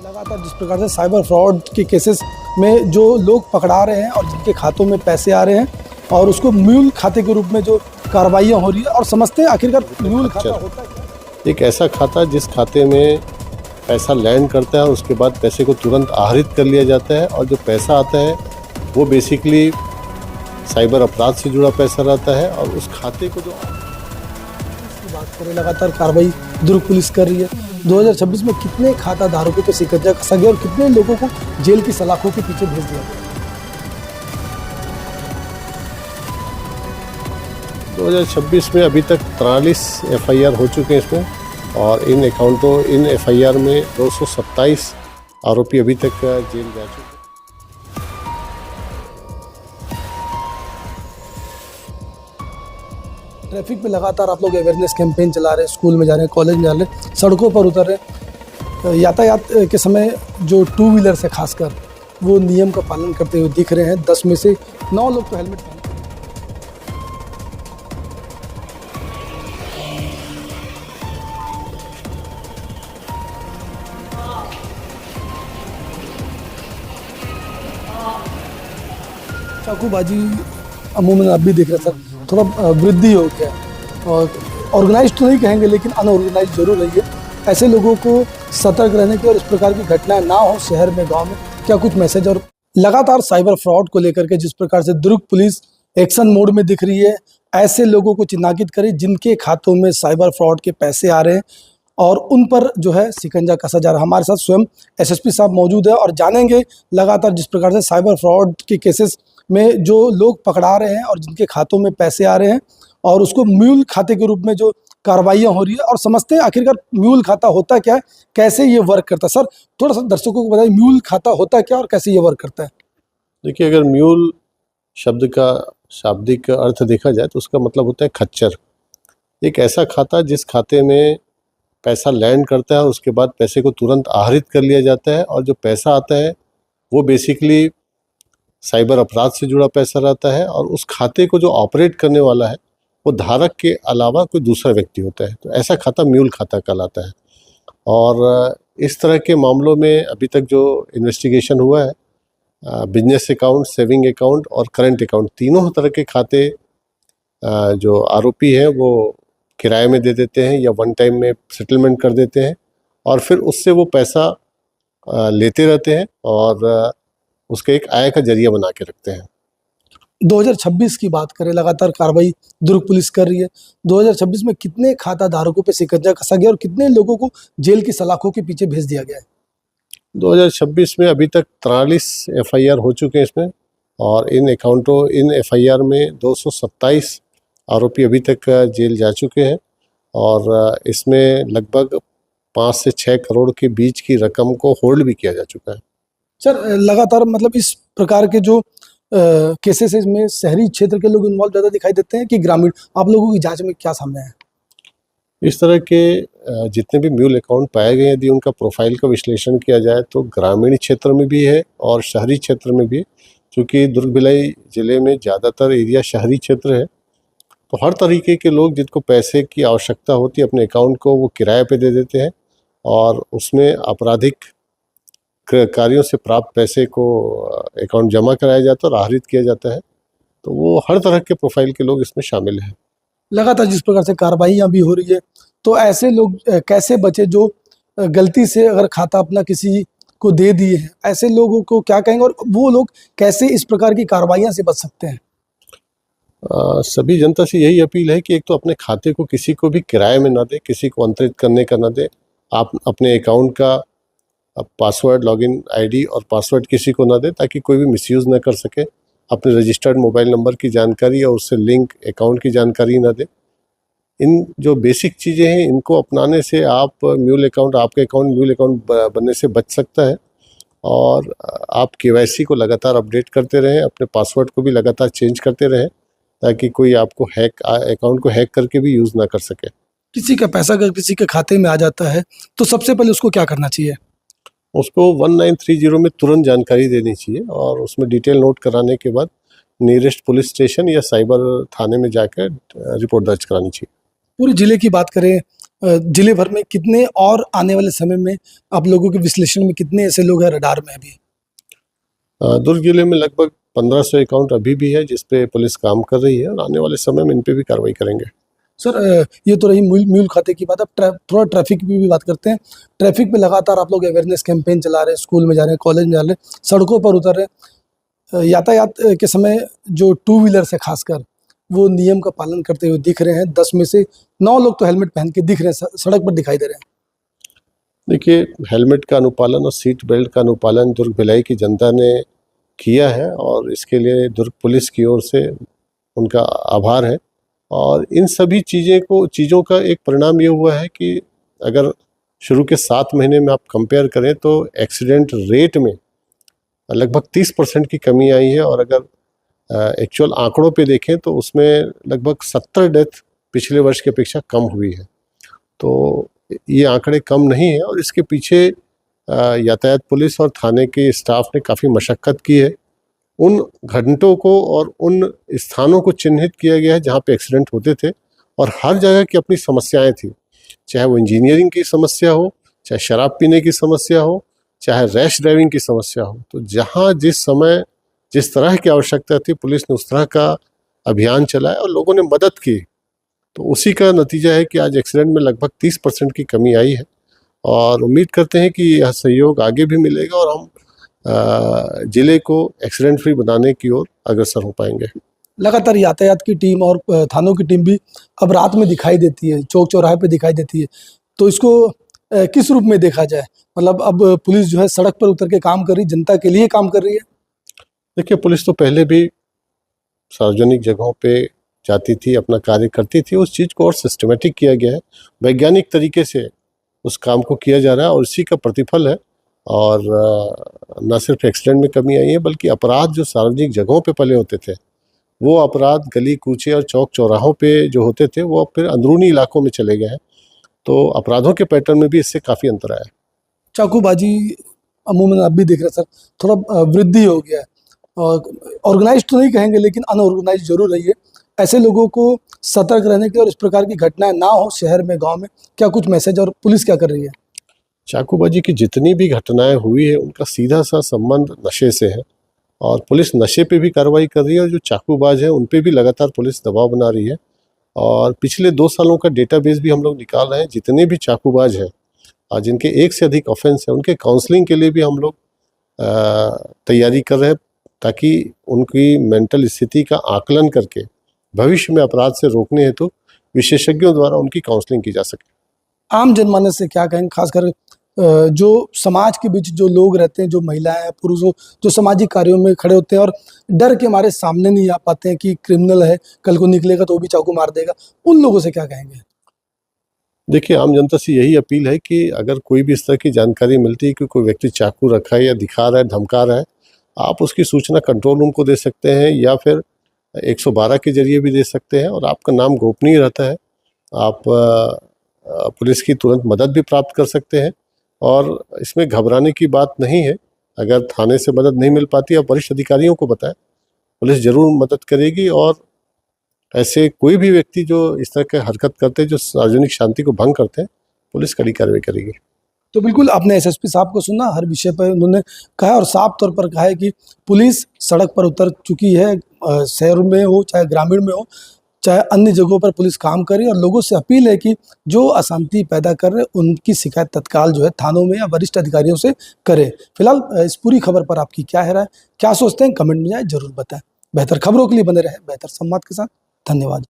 लगातार जिस प्रकार से साइबर फ्रॉड के केसेस में जो लोग पकड़ा रहे हैं और जिनके खातों में पैसे आ रहे हैं और उसको म्यूल खाते के रूप में जो कार्रवाइयाँ हो रही है और समझते हैं आखिरकार म्यूल खाता होता है क्या? एक ऐसा खाता जिस खाते में पैसा लैंड करता है और उसके बाद पैसे को तुरंत आहरित कर लिया जाता है और जो पैसा आता है वो बेसिकली साइबर अपराध से जुड़ा पैसा रहता है और उस खाते को जो बात करें लगातार कार्रवाई दुर्ग पुलिस कर रही है। 2026 में कितने खाता धारकों पे शिकंजा कसा गया और कितने लोगों को जेल की सलाखों के पीछे भेज दिया गया? 2026 में अभी तक 43 एफआईआर हो चुके हैं इसमें और इन एफआईआर में 227 आरोपी अभी तक जेल जा चुके हैं। ट्रैफिक पे लगातार आप लोग अवेयरनेस कैंपेन चला रहे हैं, स्कूल में जा रहे हैं, कॉलेज में जा रहे हैं, सड़कों पर उतर रहे हैं। यातायात के समय जो टू व्हीलर से खासकर वो नियम का पालन करते हुए दिख रहे हैं। 10 में से 9 लोग तो हेलमेट पहने। चाकूबाजी अमूमन आप भी देख रहे सर, थोड़ा वृद्धि हो गया और ऑर्गेनाइज तो नहीं कहेंगे लेकिन अनऑर्गेनाइज जरूर रही है। ऐसे लोगों को सतर्क रहने की और इस प्रकार की घटनाएं ना हो शहर में, गांव में, क्या कुछ मैसेज? और लगातार साइबर फ्रॉड को लेकर के जिस प्रकार से दुर्ग पुलिस एक्शन मोड में दिख रही है, ऐसे लोगों को चिन्हांकित करे जिनके खातों में साइबर फ्रॉड के पैसे आ रहे हैं और उन पर जो है शिकंजा कसा जा रहा है। हमारे साथ स्वयं एसएसपी साहब मौजूद है और जानेंगे लगातार जिस प्रकार से साइबर फ्रॉड के केसेस में जो लोग पकड़ा रहे हैं और जिनके खातों में पैसे आ रहे हैं और उसको म्यूल खाते के रूप में जो कार्रवाइयाँ हो रही है और समझते हैं आखिरकार म्यूल खाता होता क्या है, कैसे ये वर्क करता है। सर थोड़ा सा दर्शकों को बताइए, म्यूल खाता होता क्या और कैसे ये वर्क करता है? देखिए, अगर म्यूल शब्द का शाब्दिक अर्थ देखा जाए तो उसका मतलब होता है खच्चर। एक ऐसा खाता जिस खाते में पैसा लैंड करता है और उसके बाद पैसे को तुरंत आहरित कर लिया जाता है और जो पैसा आता है वो बेसिकली साइबर अपराध से जुड़ा पैसा रहता है और उस खाते को जो ऑपरेट करने वाला है वो धारक के अलावा कोई दूसरा व्यक्ति होता है। तो ऐसा खाता म्यूल खाता कहलाता है। और इस तरह के मामलों में अभी तक जो इन्वेस्टिगेशन हुआ है, बिजनेस अकाउंट, सेविंग अकाउंट और करंट अकाउंट, तीनों तरह के खाते जो आरोपी हैं वो किराए में दे देते हैं या वन टाइम में सेटलमेंट कर देते हैं और फिर उससे वो पैसा लेते रहते हैं और उसका एक आय का जरिया बना के रखते हैं। 2026 की बात करें, लगातार कार्रवाई दुर्ग पुलिस कर रही है। 2026 में कितने खाता धारकों पे शिकंजा कसा गया और कितने लोगों को जेल की सलाखों के पीछे भेज दिया गया है? 2026 में अभी तक 43 एफआईआर हो चुके हैं इसमें और इन एफआईआर में 227 आरोपी अभी तक जेल जा चुके हैं और इसमें लगभग 5 से 6 करोड़ के बीच की रकम को होल्ड भी किया जा चुका है। सर लगातार मतलब इस प्रकार के जो केसेस में शहरी क्षेत्र के लोग इन्वॉल्व ज़्यादा दिखाई देते हैं कि ग्रामीण? आप लोगों की जांच में क्या सामने है? इस तरह के जितने भी म्यूल अकाउंट पाए गए, यदि उनका प्रोफाइल का विश्लेषण किया जाए तो ग्रामीण क्षेत्र में भी है और शहरी क्षेत्र में भी, क्योंकि दुर्ग भिलाई जिले में ज़्यादातर एरिया शहरी क्षेत्र है। तो हर तरीके के लोग जिनको पैसे की आवश्यकता होती है अपने अकाउंट को वो किराए पे दे देते हैं और उसमें आपराधिक कार्यों से प्राप्त पैसे को अकाउंट जमा कराया जाता है और आहरित किया जाता है। तो वो हर तरह के प्रोफाइल के लोग इसमें शामिल हैं। लगातार जिस प्रकार से कार्रवाइयाँ भी हो रही है, तो ऐसे लोग कैसे बचे जो गलती से अगर खाता अपना किसी को दे दिए हैं, ऐसे लोगों को क्या कहेंगे और वो लोग कैसे इस प्रकार की कार्रवाइयाँ से बच सकते हैं? सभी जनता से यही अपील है कि एक तो अपने खाते को किसी को भी किराए में ना दे, किसी को अंतरित करने का ना दे। आप अपने अकाउंट का पासवर्ड, लॉगिन आईडी और पासवर्ड किसी को ना दे ताकि कोई भी मिसयूज़ ना कर सके। अपने रजिस्टर्ड मोबाइल नंबर की जानकारी या उससे लिंक अकाउंट की जानकारी ना दे। इन जो बेसिक चीज़ें हैं इनको अपनाने से आपका अकाउंट म्यूल अकाउंट बनने से बच सकता है और आप केवाईसी को लगातार अपडेट करते रहें, अपने पासवर्ड को भी लगातार चेंज करते रहें ताकि कोई आपको अकाउंट को हैक करके भी यूज़ ना कर सके। किसी का पैसा अगर किसी के खाते में आ जाता है तो सबसे पहले उसको क्या करना चाहिए? उसको 1930 में तुरंत जानकारी देनी चाहिए और उसमें डिटेल नोट कराने के बाद नियरेस्ट पुलिस स्टेशन या साइबर थाने में जाकर रिपोर्ट दर्ज करानी चाहिए। पूरे जिले की बात करें, जिले भर में कितने और आने वाले समय में आप लोगों के विश्लेषण में कितने ऐसे लोग हैं रडार में अभी? दुर्ग जिले में लगभग 1500 अकाउंट अभी भी है जिस पे पुलिस काम कर रही है और आने वाले समय में इन पे भी कार्रवाई करेंगे। सर ये तो रही म्यूल खाते की बात। अब थोड़ा ट्रैफिक की भी बात करते हैं। ट्रैफिक पे लगातार आप लोग अवेयरनेस कैंपेन चला रहे हैं, स्कूल में जा रहे हैं, कॉलेज में जा रहे हैं, सड़कों पर उतर रहे हैं। यातायात के समय जो टू व्हीलर से खासकर वो नियम का पालन करते हुए दिख रहे हैं। 10 में से 9 लोग तो हेलमेट पहन के दिख रहे हैं, सड़क पर दिखाई दे रहे हैं। देखिए, हेलमेट का अनुपालन और सीट बेल्ट का अनुपालन दुर्ग भिलाई की जनता ने किया है और इसके लिए दुर्ग पुलिस की ओर से उनका आभार है। और इन सभी चीज़ों का एक परिणाम ये हुआ है कि अगर शुरू के 7 महीने में आप कंपेयर करें तो एक्सीडेंट रेट में लगभग 30% की कमी आई है और अगर एक्चुअल आंकड़ों पे देखें तो उसमें लगभग 70 डेथ पिछले वर्ष की अपेक्षा कम हुई है। तो ये आंकड़े कम नहीं है और इसके पीछे यातायात पुलिस और थाने के स्टाफ ने काफ़ी मशक्क़त की है। उन घंटों को और उन स्थानों को चिन्हित किया गया है जहाँ पे एक्सीडेंट होते थे और हर जगह की अपनी समस्याएं थी, चाहे वो इंजीनियरिंग की समस्या हो, चाहे शराब पीने की समस्या हो, चाहे रैश ड्राइविंग की समस्या हो। तो जहाँ जिस समय जिस तरह की आवश्यकता थी पुलिस ने उस तरह का अभियान चलाया और लोगों ने मदद की। तो उसी का नतीजा है कि आज एक्सीडेंट में लगभग 30% की कमी आई है और उम्मीद करते हैं कि यह सहयोग आगे भी मिलेगा और हम जिले को एक्सीडेंट फ्री बनाने की ओर अग्रसर हो पाएंगे। लगातार यातायात की टीम और थानों की टीम भी अब रात में दिखाई देती है, चौक चौराहे पे दिखाई देती है। तो इसको किस रूप में देखा जाए? मतलब अब पुलिस जो है सड़क पर उतर के काम कर रही, जनता के लिए काम कर रही है। देखिए, पुलिस तो पहले भी सार्वजनिक जगहों पे जाती थी, अपना कार्य करती थी। उस चीज़ को और सिस्टमेटिक किया गया है, वैज्ञानिक तरीके से उस काम को किया जा रहा है और इसी का प्रतिफल है। और न सिर्फ एक्सीडेंट में कमी आई है बल्कि अपराध जो सार्वजनिक जगहों पे पहले होते थे वो अपराध गली कूचे और चौक चौराहों पे जो होते थे वो अब फिर अंदरूनी इलाकों में चले गए हैं। तो अपराधों के पैटर्न में भी इससे काफ़ी अंतर आया है। चाकूबाजी अमूमन आप भी देख रहे हैं सर, थोड़ा वृद्धि हो गया है। और ऑर्गेनाइज तो नहीं कहेंगे लेकिन अनऑर्गेनाइज जरूर रही है। ऐसे लोगों को सतर्क रहने के और इस प्रकार की घटनाएं ना हो शहर में, गांव में, क्या कुछ मैसेज और पुलिस क्या कर रही है? चाकूबाजी की जितनी भी घटनाएं हुई है उनका सीधा सा संबंध नशे से है और पुलिस नशे पे भी कार्रवाई कर रही है और जो चाकूबाज है उन पे भी लगातार पुलिस दबाव बना रही है। और पिछले 2 सालों का डेटाबेस भी हम लोग निकाल रहे हैं। जितने भी चाकूबाज हैं और जिनके एक से अधिक ऑफेंस है उनके काउंसलिंग के लिए भी हम लोग तैयारी कर रहे हैं ताकि उनकी मेंटल स्थिति का आकलन करके भविष्य में अपराध से रोकने हेतु विशेषज्ञों द्वारा उनकी काउंसलिंग की जा सके। आम जनमानस से क्या कहेंगे, खासकर जो समाज के बीच जो लोग रहते हैं, जो महिलाएं पुरुष हो, जो सामाजिक कार्यों में खड़े होते हैं और डर के मारे सामने नहीं आ पाते हैं कि क्रिमिनल है, कल को निकलेगा तो वो भी चाकू मार देगा, उन लोगों से क्या कहेंगे? देखिए, आम जनता से यही अपील है कि अगर कोई भी इस तरह की जानकारी मिलती है कि कोई व्यक्ति चाकू रखा है या दिखा रहा है, धमका रहा है, आप उसकी सूचना कंट्रोल रूम को दे सकते हैं या फिर 112 के जरिए भी दे सकते हैं और आपका नाम गोपनीय रहता है। आप पुलिस की तुरंत मदद भी प्राप्त कर सकते हैं और इसमें घबराने की बात नहीं है। अगर थाने से मदद नहीं मिल पाती आप वरिष्ठ अधिकारियों को बताएं, पुलिस ज़रूर मदद करेगी। और ऐसे कोई भी व्यक्ति जो इस तरह की हरकत करते हैं, जो सार्वजनिक शांति को भंग करते हैं, पुलिस कड़ी कार्रवाई करेगी। तो बिल्कुल आपने एसएसपी साहब को सुना, हर विषय पर उन्होंने कहा और साफ तौर पर कहा है कि पुलिस सड़क पर उतर चुकी है, शहर में हो चाहे ग्रामीण में हो चाहे अन्य जगहों पर पुलिस काम करे। और लोगों से अपील है कि जो अशांति पैदा कर रहे उनकी शिकायत तत्काल जो है थानों में या वरिष्ठ अधिकारियों से करें। फिलहाल इस पूरी खबर पर आपकी क्या है राय, क्या सोचते हैं, कमेंट में जाए जरूर बताएं। बेहतर खबरों के लिए बने रहे बेहतर संवाद के साथ। धन्यवाद।